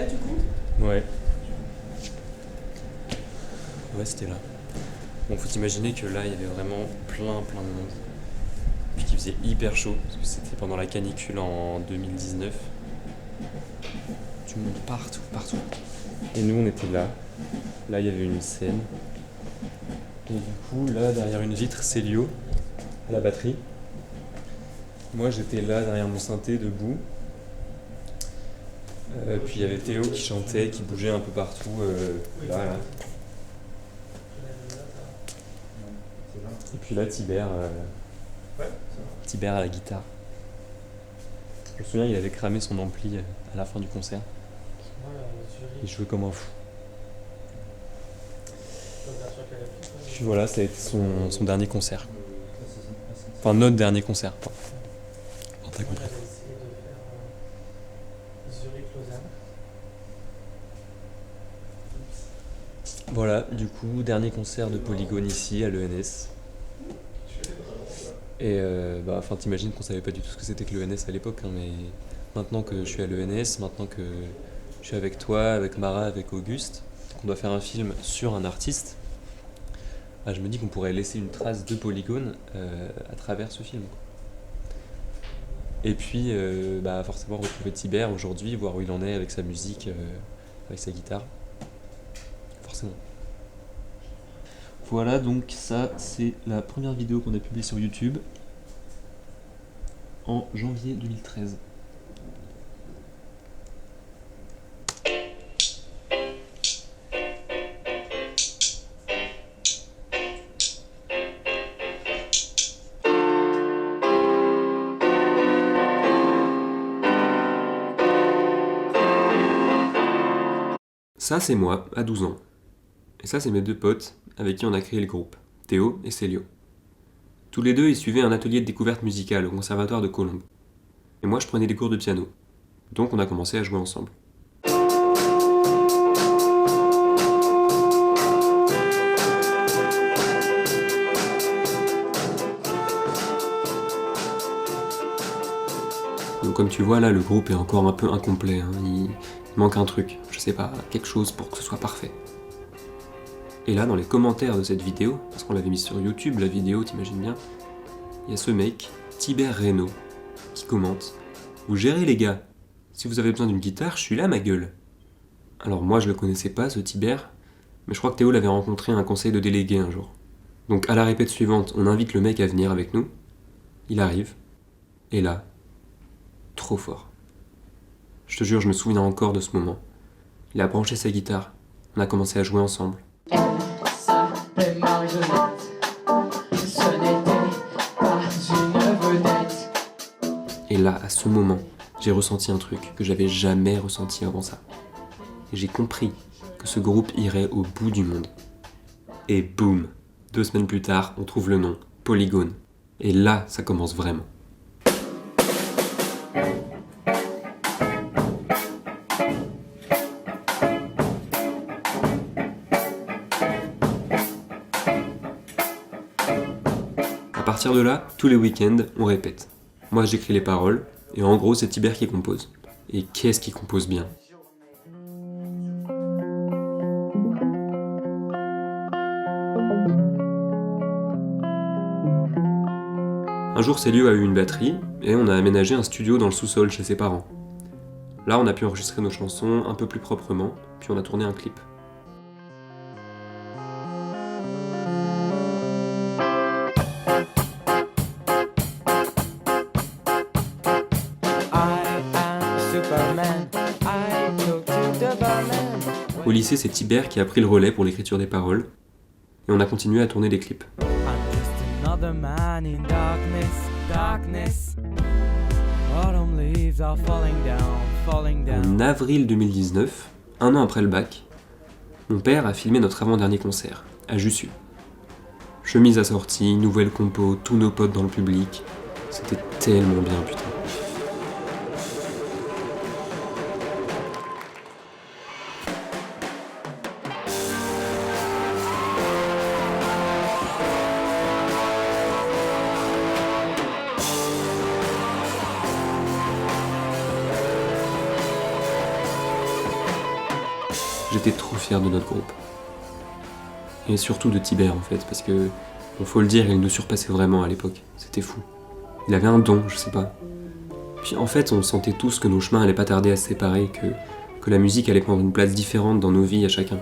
là du coup? Ouais. Ouais, c'était là. Bon, faut t'imaginer que là, il y avait vraiment plein de monde. Puis qu'il faisait hyper chaud, parce que c'était pendant la canicule en 2019. Du monde partout. Et nous, on était là. Là, il y avait une scène. Et du coup, là, derrière une vitre, Célio, à la batterie. Moi, j'étais là, derrière mon synthé, debout. Puis il y avait Théo qui chantait, qui bougeait un peu partout, là. Et puis là, Tibère à la guitare. Je me souviens, il avait cramé son ampli à la fin du concert. Il jouait comme un fou. Puis voilà, ça a été son dernier concert. Enfin, notre dernier concert. Enfin, t'as compris. Voilà, du coup, dernier concert de Polygone ici, à l'ENS. Et enfin, t'imagines qu'on savait pas du tout ce que c'était que l'ENS à l'époque, hein, mais maintenant que je suis à l'ENS, maintenant que je suis avec toi, avec Mara, avec Auguste, qu'on doit faire un film sur un artiste, je me dis qu'on pourrait laisser une trace de Polygone à travers ce film, quoi. Et puis, forcément, retrouver Tibère aujourd'hui, voir où il en est avec sa musique, avec sa guitare. Forcément. Voilà, donc ça, c'est la première vidéo qu'on a publiée sur YouTube en janvier 2013. Ça, c'est moi, à 12 ans. Et ça, c'est mes deux potes avec qui on a créé le groupe, Théo et Célio. Tous les deux, ils suivaient un atelier de découverte musicale au conservatoire de Colombes. Et moi, je prenais des cours de piano. Donc, on a commencé à jouer ensemble. Donc, comme tu vois, là, le groupe est encore un peu incomplet, hein. Il manque un truc, je sais pas, quelque chose pour que ce soit parfait. Et là, dans les commentaires de cette vidéo, parce qu'on l'avait mise sur YouTube, la vidéo, t'imagines bien, il y a ce mec, Tibère Reynaud, qui commente « Vous gérez les gars, si vous avez besoin d'une guitare, je suis là ma gueule !» Alors moi, je le connaissais pas, ce Tibère, mais je crois que Théo l'avait rencontré à un conseil de délégué un jour. Donc à la répète suivante, on invite le mec à venir avec nous, il arrive, et là, trop fort. Je te jure, je me souviens encore de ce moment. Il a branché sa guitare, on a commencé à jouer ensemble. Et là, à ce moment, j'ai ressenti un truc que j'avais jamais ressenti avant ça. Et j'ai compris que ce groupe irait au bout du monde. Et boum, 2 semaines plus tard, on trouve le nom, Polygone. Et là, ça commence vraiment. À partir de là, tous les week-ends, on répète. Moi, j'écris les paroles, et en gros, c'est Tibère qui compose. Et qu'est-ce qu'il compose bien? Un jour, Célio a eu une batterie, et on a aménagé un studio dans le sous-sol chez ses parents. Là, on a pu enregistrer nos chansons un peu plus proprement, puis on a tourné un clip. Au lycée, c'est Tibère qui a pris le relais pour l'écriture des paroles, et on a continué à tourner des clips. En avril 2019, un an après le bac, mon père a filmé notre avant-dernier concert, à Jussieu. Chemise assortie, nouvelle compo, tous nos potes dans le public. C'était tellement bien, putain. était trop fier de notre groupe. Et surtout de Tibère en fait, parce que, bon, faut le dire, il nous surpassait vraiment à l'époque. C'était fou. Il avait un don, je sais pas. Puis en fait, on sentait tous que nos chemins allaient pas tarder à se séparer, que la musique allait prendre une place différente dans nos vies à chacun.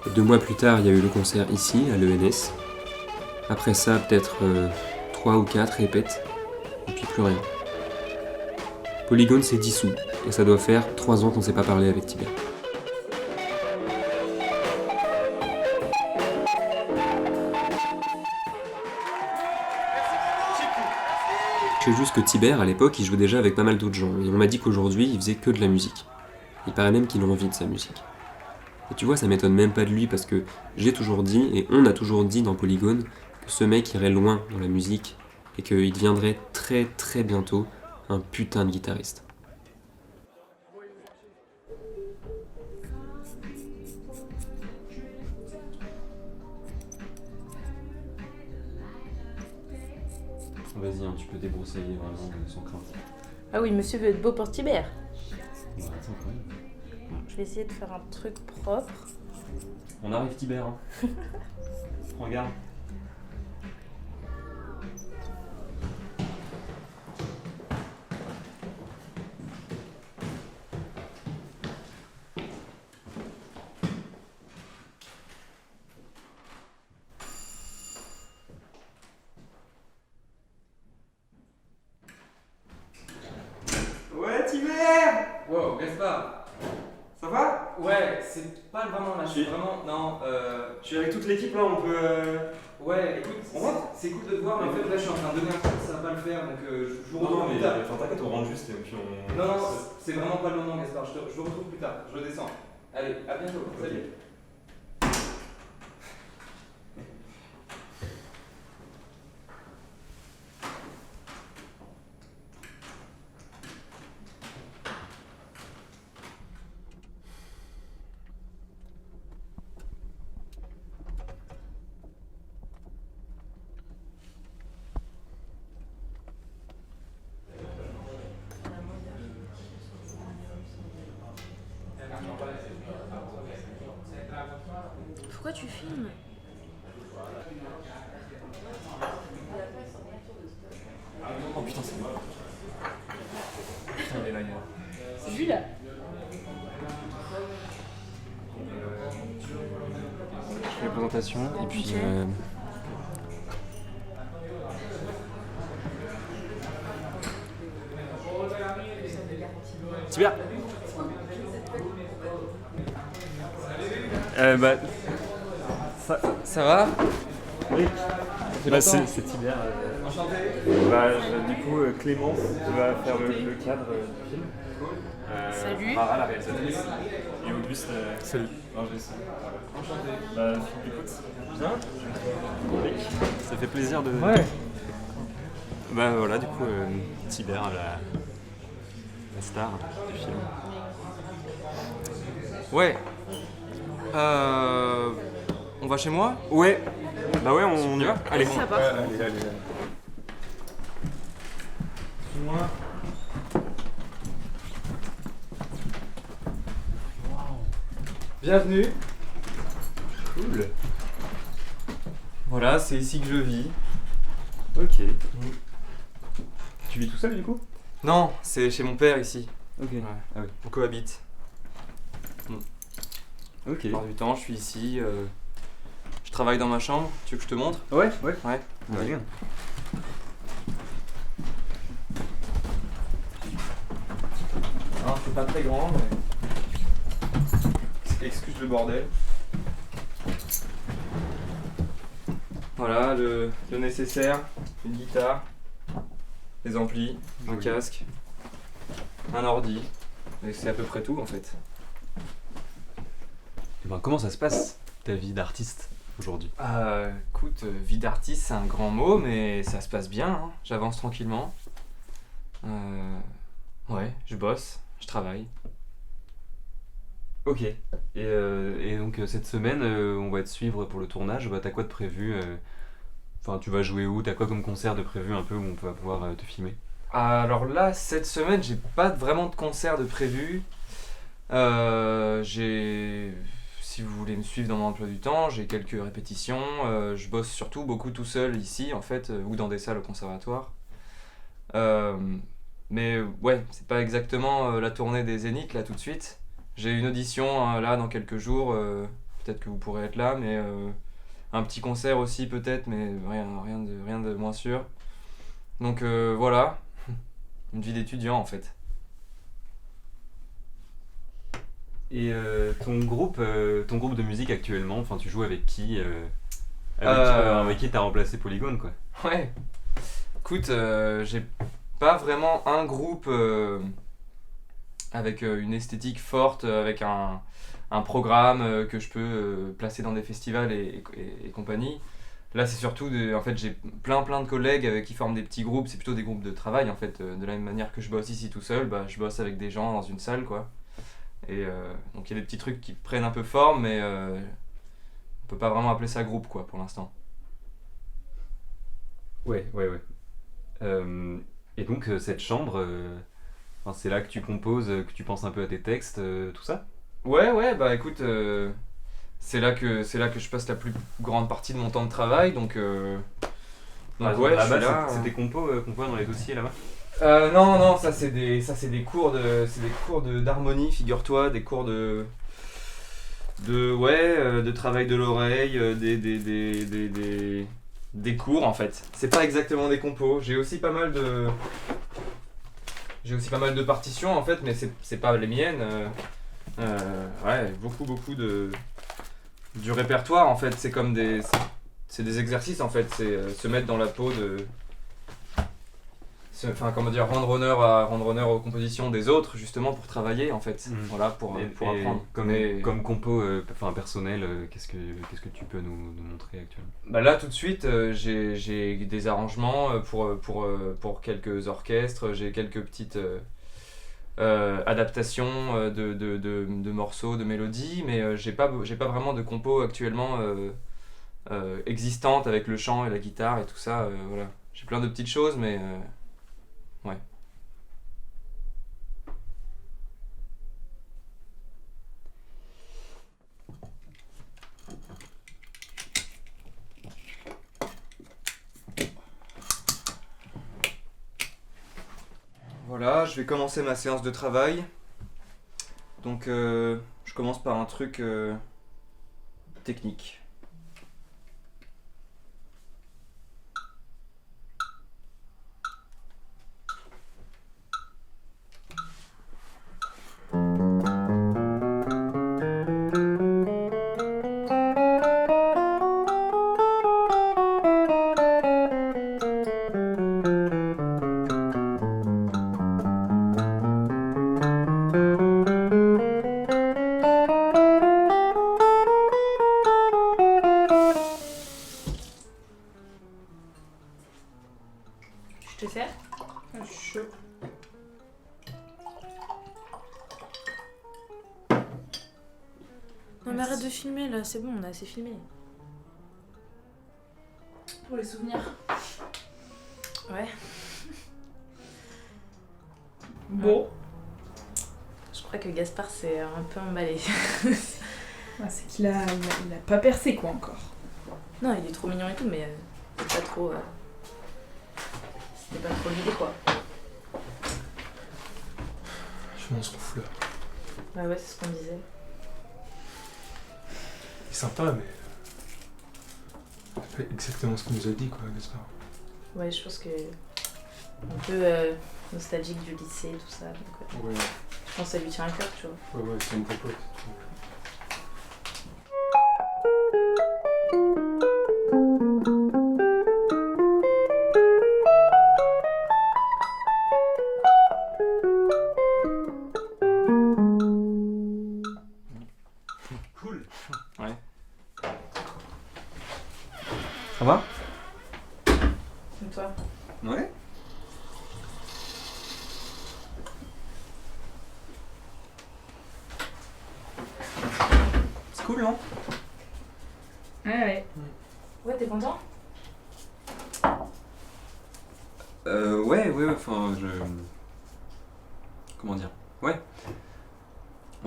Et 2 mois plus tard, il y a eu le concert ici, à l'ENS. Après ça, peut-être 3 ou 4 répètes, et puis plus rien. Polygone s'est dissous, et ça doit faire 3 ans qu'on s'est pas parlé avec Tibère. Je sais juste que Tibère, à l'époque, il jouait déjà avec pas mal d'autres gens, et on m'a dit qu'aujourd'hui, il faisait que de la musique. Il paraît même qu'il a envie de sa musique. Et tu vois, ça m'étonne même pas de lui, parce que j'ai toujours dit, et on a toujours dit dans Polygone, que ce mec irait loin dans la musique, et qu'il deviendrait très très bientôt un putain de guitariste. Vas-y, hein, tu peux débroussailler vraiment sans crainte. Ah oui, monsieur veut être beau pour Tibère. Bah attends quand même. Je vais essayer de faire un truc propre. On arrive Tibère. Hein. Regarde. Ouais, Tibère! Wow, Gaspard. Ça va? Ouais, c'est pas vraiment là, je suis Si. vraiment... Non, Je suis avec toute l'équipe là, on peut. Ouais, écoute, On va c'est cool de te voir, mais en fait là je suis en train de donner un cours, ça va pas le faire, donc je vous retrouve plus tard. t'inquiète, on rentre juste et puis on. Non, non, c'est vraiment pas le moment, Gaspard, je vous retrouve plus tard, je redescends. Allez, à bientôt, salut. Pourquoi tu filmes? Oh putain, c'est moi. Putain, il est là, il est là. C'est lui là. Je fais la présentation et puis. Ok. Tibère. Bah. Ça va? Oui, Bah, c'est Tibère. Enchanté. Du coup, Clémence qui va faire le cadre du film. Salut. Rara, la réalisatrice. Et Auguste, Salut. l'ingénieur. Enchanté. Bah, écoute, bien. Ça fait plaisir de. Ouais. Bah voilà, du coup, Tibère, la star du film. Ouais. On va chez moi? Ouais. Bah ouais, on y va. Allez. Ça va. Allez. Bienvenue. Cool. Voilà, c'est ici que je vis. Ok. Tu vis tout seul du coup? Non, c'est chez mon père ici. Ok. Ouais. Ah oui. On cohabite. Ok. La plupart du temps, je suis ici. Je travaille dans ma chambre. Tu veux que je te montre? Ouais. Ouais. Vas-y. Non, c'est pas très grand, mais. Excuse le bordel. Voilà, le nécessaire, une guitare, des amplis, un Joli. casque, un ordi. Et c'est à peu près tout en fait. Comment ça se passe, ta vie d'artiste, aujourd'hui? Écoute, vie d'artiste c'est un grand mot, mais ça se passe bien, hein. J'avance tranquillement. Ouais, je bosse, je travaille. Ok. Et donc cette semaine, on va te suivre pour le tournage. Bah, t'as quoi de prévu Enfin, tu vas jouer où? T'as quoi comme concert de prévu un peu où on va pouvoir te filmer? Alors là, cette semaine, j'ai pas vraiment de concert de prévu. Si vous voulez me suivre dans mon emploi du temps, j'ai quelques répétitions. Je bosse surtout beaucoup tout seul ici, en fait, ou dans des salles au conservatoire. Mais ouais, c'est pas exactement la tournée des Zéniths là tout de suite. J'ai une audition là dans quelques jours, peut-être que vous pourrez être là, mais un petit concert aussi peut-être, mais rien de moins sûr. Donc voilà, une vie d'étudiant en fait. Et ton groupe de musique actuellement, enfin tu joues avec qui avec qui t'as remplacé Polygone quoi? Ouais, écoute, j'ai pas vraiment un groupe avec une esthétique forte, avec un programme que je peux placer dans des festivals et compagnie. Là, c'est surtout, en fait, j'ai plein de collègues avec qui forment des petits groupes, c'est plutôt des groupes de travail en fait. De la même manière que je bosse ici tout seul, bah, je bosse avec des gens dans une salle quoi. Et donc il y a des petits trucs qui prennent un peu forme, mais on peut pas vraiment appeler ça groupe quoi pour l'instant. Ouais. Et donc cette chambre, enfin, c'est là que tu composes, que tu penses un peu à tes textes, tout ça? Ouais, bah écoute, c'est là que je passe la plus grande partie de mon temps de travail, donc ouais, je suis là. C'est tes compos qu'on voit dans les dossiers là-bas? Non, ça c'est des cours d'harmonie, figure-toi, des cours de travail de l'oreille, des cours en fait. C'est pas exactement des compos. J'ai aussi pas mal de partitions en fait, mais c'est pas les miennes. Ouais, beaucoup du répertoire en fait. C'est comme c'est des exercices en fait. C'est se mettre dans la peau enfin comment dire, rendre honneur aux compositions des autres justement pour travailler en fait. Voilà, pour apprendre. Comme compo personnel, qu'est-ce que tu peux nous montrer actuellement? Bah là tout de suite j'ai des arrangements pour quelques orchestres, j'ai quelques petites adaptations de morceaux, de mélodies, mais j'ai pas vraiment de compo actuellement existante avec le chant et la guitare et tout ça. Voilà, j'ai plein de petites choses, mais ouais. Voilà, je vais commencer ma séance de travail. Donc je commence par un truc technique. Je te sers? Chaud. Non mais arrête de filmer là, c'est bon, on a assez filmé. Pour les souvenirs. Ouais. Bon. Je crois que Gaspard s'est un peu emballé. C'est qu'il a pas percé quoi encore. Non, il est trop mignon et tout, mais c'est pas trop... C'était pas trop l'idée quoi. Je m'en souffle. Bah ouais, c'est ce qu'on disait. Il est sympa, mais. C'est pas exactement ce qu'on nous a dit, quoi, Gaspard. Ouais, je pense que... Un peu nostalgique du lycée, tout ça. Donc, Ouais, je pense que ça lui tient à cœur, tu vois. ouais, c'est une popote. Cool. Ouais. Ça va? Et toi? Ouais. C'est cool, non? Ouais. Ouais, t'es content? Ouais, enfin, Comment dire? Ouais.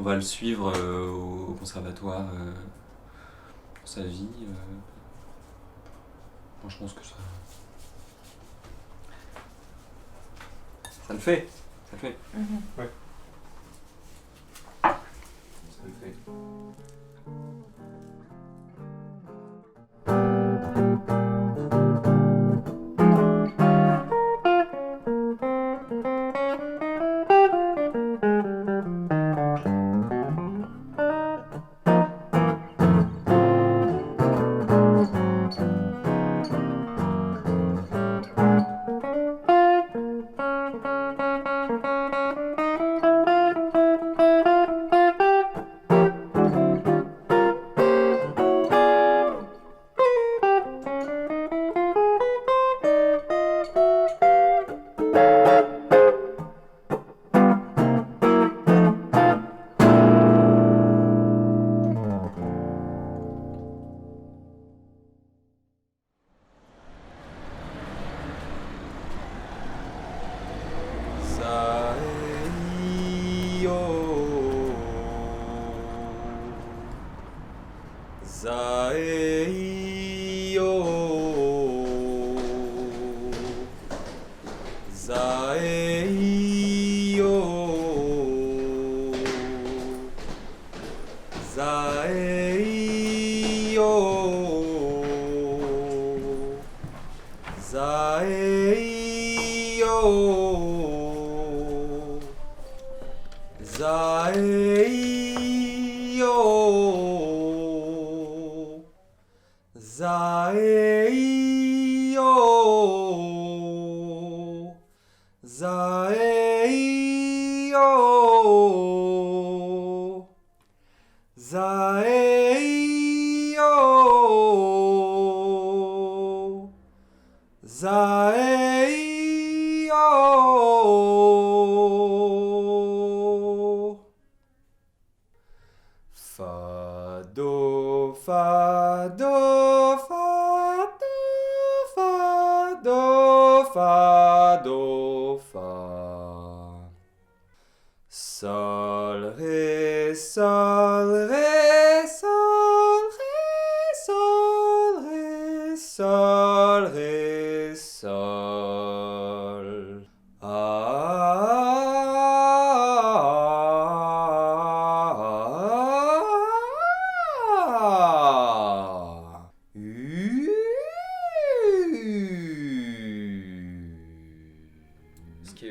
on va le suivre au conservatoire dans sa vie. Moi, je pense que ça le fait. Ça le fait. Mhm. Ça le fait.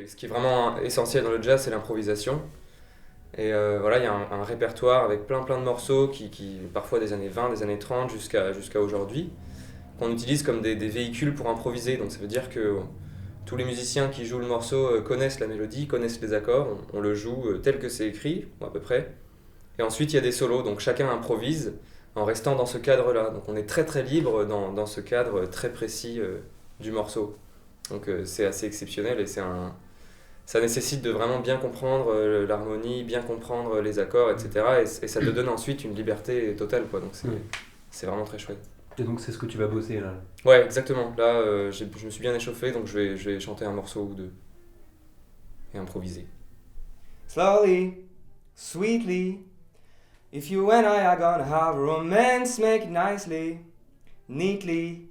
Ce qui est vraiment essentiel dans le jazz, c'est l'improvisation. Et voilà, il y a un répertoire avec plein de morceaux qui parfois des années 20, des années 30 jusqu'à aujourd'hui, qu'on utilise comme des véhicules pour improviser. Donc ça veut dire que tous les musiciens qui jouent le morceau connaissent la mélodie, connaissent les accords, on le joue tel que c'est écrit, ou à peu près. Et ensuite il y a des solos, donc chacun improvise en restant dans ce cadre-là. Donc on est très libre dans ce cadre très précis du morceau. Donc c'est assez exceptionnel et ça nécessite de vraiment bien comprendre l'harmonie, bien comprendre les accords, etc. Et ça te donne ensuite une liberté totale, quoi. Donc c'est vraiment très chouette. Et donc c'est ce que tu vas bosser là? Ouais, exactement. Là, je me suis bien échauffé, donc je vais chanter un morceau ou deux. Et improviser. Slowly, sweetly, if you and I are gonna have romance, make it nicely, neatly.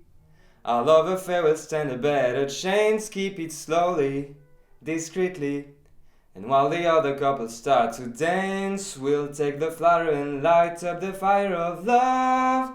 Our love affair will stand a better chance, keep it slowly, discreetly. And while the other couples start to dance, we'll take the flower and light up the fire of love.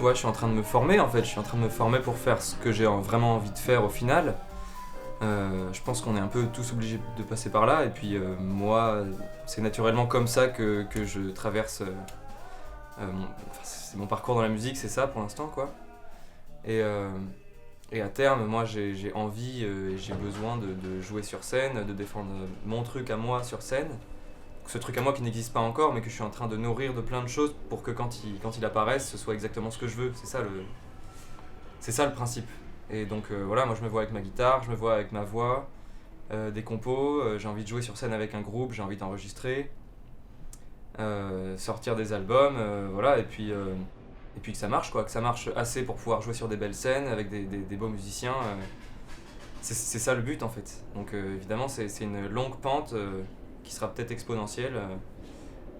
vois, je suis en train de me former en fait, je suis en train de me former pour faire ce que j'ai vraiment envie de faire au final. Je pense qu'on est un peu tous obligés de passer par là, et puis moi, c'est naturellement comme ça que je traverse. C'est mon parcours dans la musique, c'est ça pour l'instant, quoi. Et à terme, moi, j'ai envie et j'ai besoin de jouer sur scène, de défendre mon truc à moi sur scène. Ce truc à moi qui n'existe pas encore, mais que je suis en train de nourrir de plein de choses pour que quand il apparaisse, ce soit exactement ce que je veux. C'est ça le principe. Et donc voilà, moi je me vois avec ma guitare, je me vois avec ma voix, des compos, j'ai envie de jouer sur scène avec un groupe, j'ai envie d'enregistrer, sortir des albums, voilà, et puis que ça marche, quoi, que ça marche assez pour pouvoir jouer sur des belles scènes avec des beaux musiciens. C'est ça le but en fait. Donc évidemment c'est une longue pente qui sera peut-être exponentielle.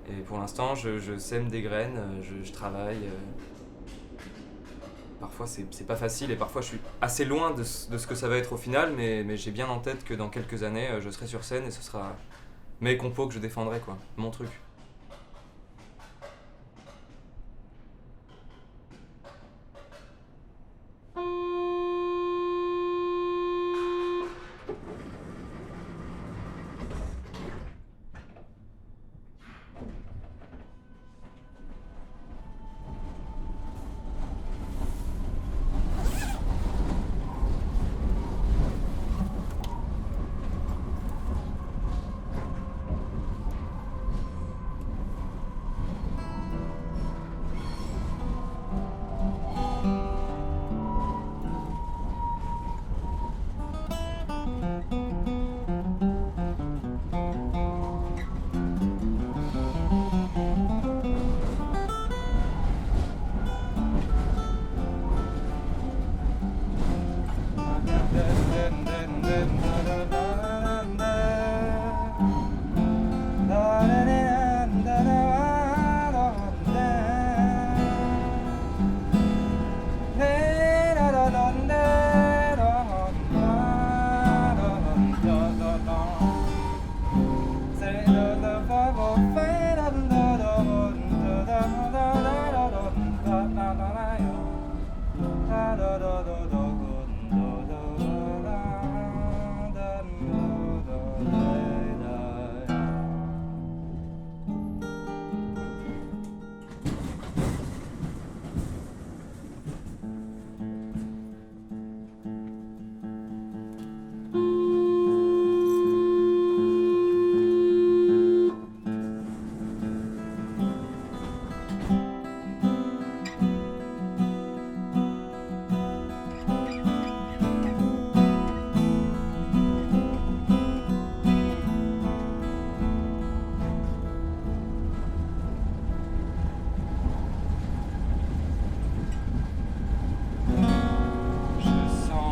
Et pour l'instant je sème des graines, je travaille. Parfois c'est pas facile et parfois je suis assez loin de ce que ça va être au final, mais j'ai bien en tête que dans quelques années je serai sur scène et ce sera mes compos que je défendrai, quoi, mon truc.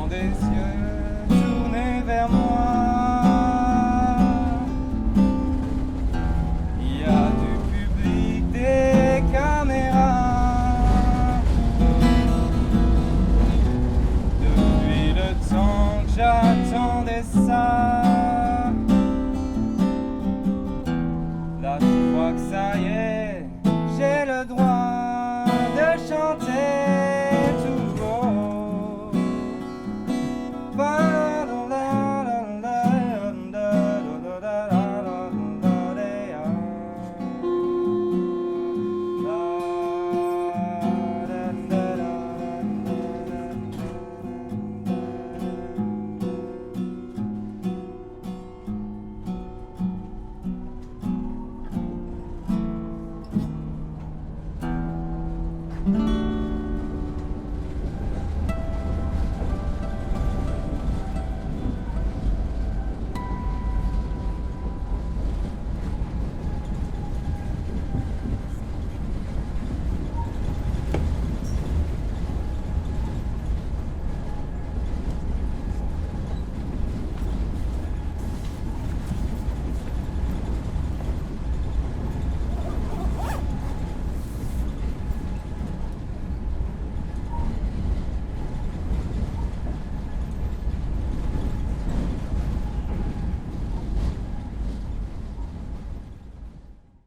Des cieux tournés vers moi.